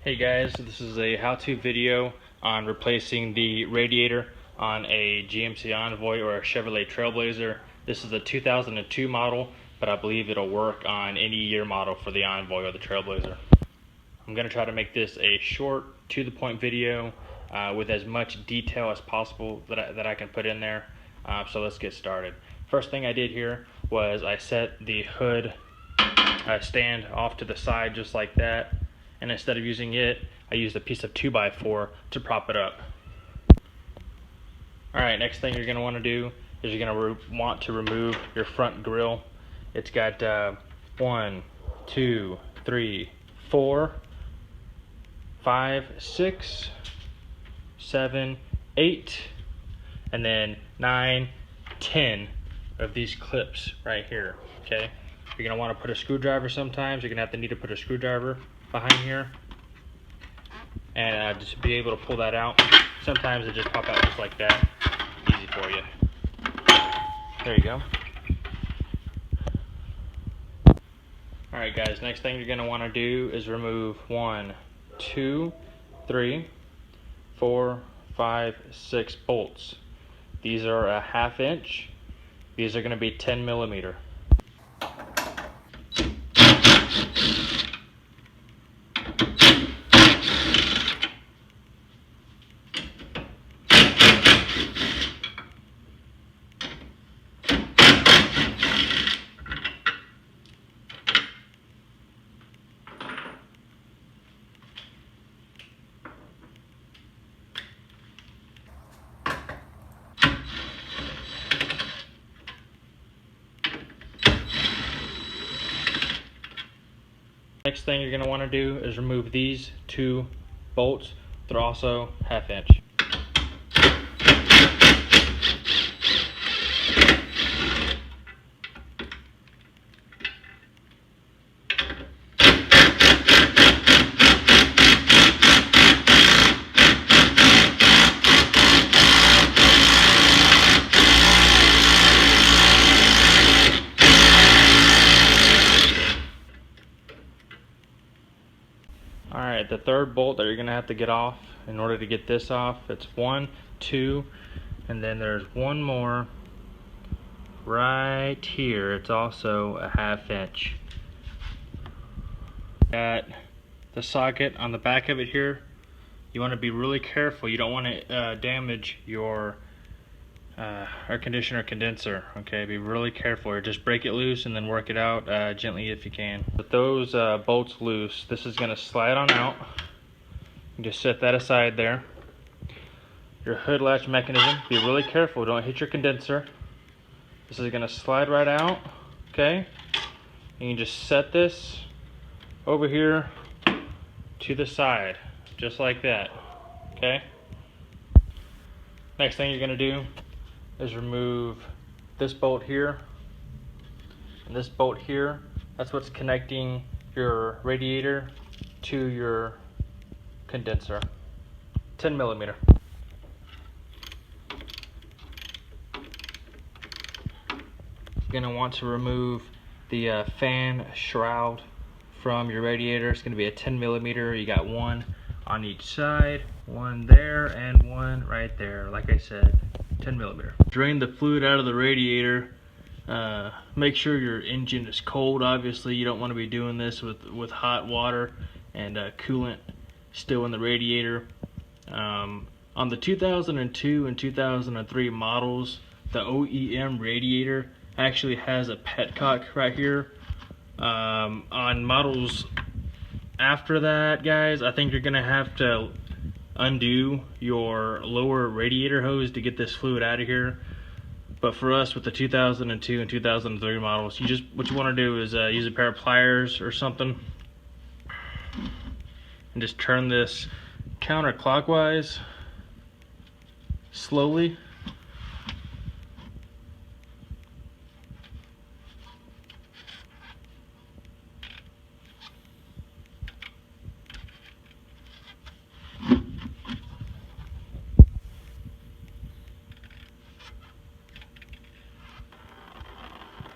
Hey guys, this is a how-to video on replacing the radiator on a GMC Envoy or a Chevrolet Trailblazer. This is a 2002 model, but I believe it'll work on any year model for the Envoy or the Trailblazer. I'm going to try to make this a short, to-the-point video with as much detail as possible that I can put in there. So let's get started. First thing I did here was I set the hood stand off to the side just like that. And instead of using it, I used a piece of 2x4 to prop it up. Alright, next thing you're going to want to do is you're going to want to remove your front grille. It's got 1, 2, 3, 4, 5, 6, 7, 8, and then 9, 10 of these clips right here. Okay, you're going to want to put a screwdriver sometimes. You're going to need to put a screwdriver behind here and just be able to pull that out. Sometimes it just pop out just like that. Easy for you. There you go. Alright guys, next thing you're going to want to do is remove 1, 2, 3, 4, 5, 6 bolts. These are a 1/2 inch. These are going to be 10 millimeter. Next thing you're going to want to do is remove these 2 bolts. They're also 1/2 inch. Alright, the third bolt that you're going to have to get off in order to get this off, it's 1, 2, and then there's one more right here. It's also a 1/2 inch. Got the socket on the back of it here. You want to be really careful. You don't want to damage your air conditioner condenser. Okay, be really careful, or just break it loose and then work it out gently if you can. With those bolts loose, this is going to slide on out. You just set that aside there. Your hood latch mechanism, be really careful, don't hit your condenser. This is going to slide right out. Okay, and you just set this over here to the side just like that. Okay, next thing you're going to do is remove this bolt here and this bolt here. That's what's connecting your radiator to your condenser. 10 millimeter. You're going to want to remove the fan shroud from your radiator. It's going to be a 10 millimeter. You got one on each side, one there and one right there. Like I said, 10 millimeter. Drain the fluid out of the radiator. Make sure your engine is cold. Obviously, you don't want to be doing this with hot water and coolant still in the radiator. On the 2002 and 2003 models, the OEM radiator actually has a petcock right here. On models after that, guys, I think you're gonna have to undo your lower radiator hose to get this fluid out of here. But for us, with the 2002 and 2003 models, what you want to do is use a pair of pliers or something and just turn this counterclockwise slowly.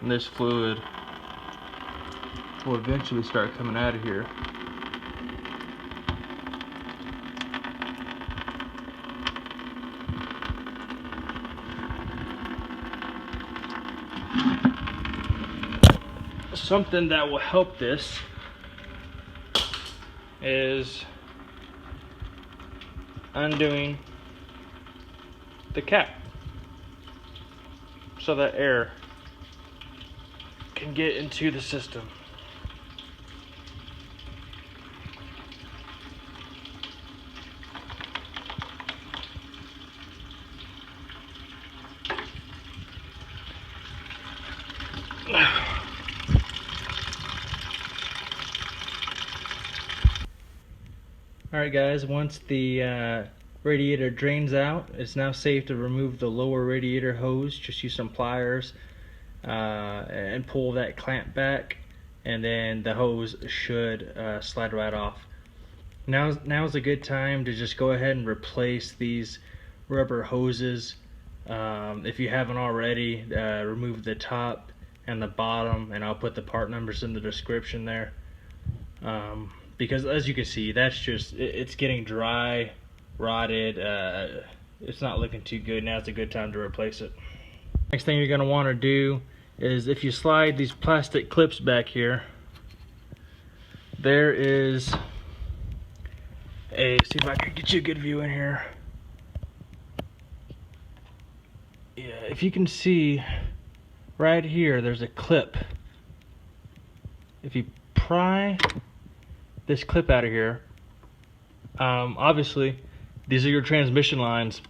And this fluid will eventually start coming out of here. something that will help this is undoing the cap so that air can get into the system. Alright guys, once the radiator drains out, it's now safe to remove the lower radiator hose. Just use some pliers and pull that clamp back, and then the hose should slide right off. Now's a good time to just go ahead and replace these rubber hoses. If you haven't already, remove the top and the bottom, and I'll put the part numbers in the description there. Because as you can see, that's just, it's getting dry, rotted, it's not looking too good. Now's a good time to replace it. Next thing you're going to want to do is, if you slide these plastic clips back here, there is see if I can get you a good view in here. Yeah, if you can see right here, there's a clip. If you pry this clip out of here, obviously these are your transmission lines.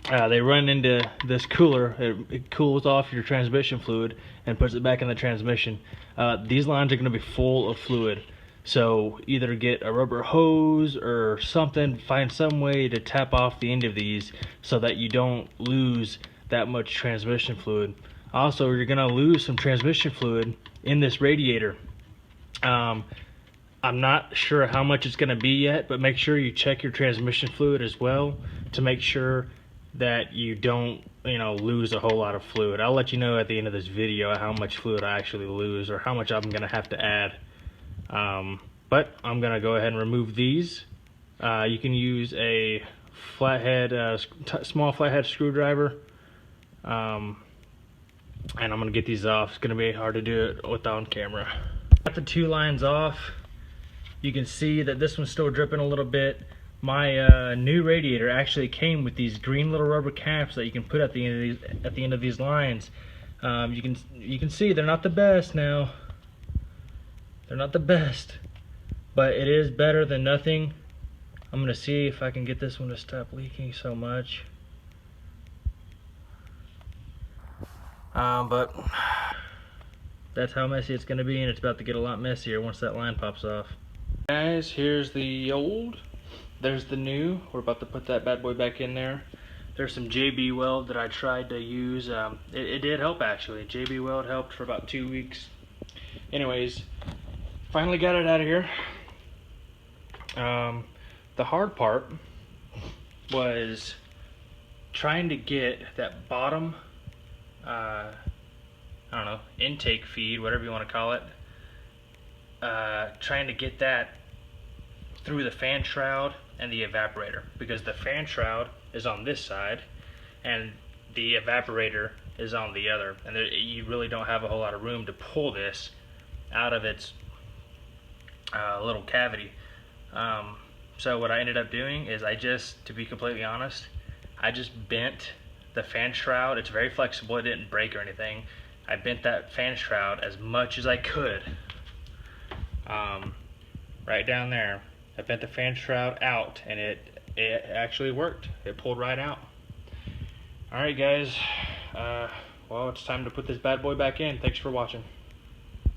They run into this cooler. It cools off your transmission fluid and puts it back in the transmission. These lines are going to be full of fluid, so either get a rubber hose or something, find some way to tap off the end of these so that you don't lose that much transmission fluid. Also, you're going to lose some transmission fluid in this radiator. I'm not sure how much it's going to be yet, but make sure you check your transmission fluid as well to make sure that you don't, lose a whole lot of fluid. I'll let you know at the end of this video how much fluid I actually lose or how much I'm going to have to add. But I'm going to go ahead and remove these. You can use a flathead, small flathead screwdriver. And I'm going to get these off. It's going to be hard to do it with on camera. Got the two lines off. You can see that this one's still dripping a little bit. My new radiator actually came with these green little rubber caps that you can put at the end of these lines. You can see they're not the best now. They're not the best, but it is better than nothing. I'm gonna see if I can get this one to stop leaking so much. But that's how messy it's gonna be, and it's about to get a lot messier once that line pops off. Guys, here's the old, there's the new. We're about to put that bad boy back in there. There's some JB Weld that I tried to use. It did help actually. JB Weld helped for about 2 weeks. Anyways, finally got it out of here. The hard part was trying to get that bottom, I don't know, intake feed, whatever you want to call it. Trying to get that through the fan shroud and the evaporator, because the fan shroud is on this side and the evaporator is on the other, and you really don't have a whole lot of room to pull this out of its little cavity. So what I ended up doing is to be completely honest, I just bent the fan shroud. It's very flexible, it didn't break or anything. I bent that fan shroud as much as I could. Right down there, I bent the fan shroud out, and it actually worked. It pulled right out. Alright guys, well, it's time to put this bad boy back in. Thanks for watching.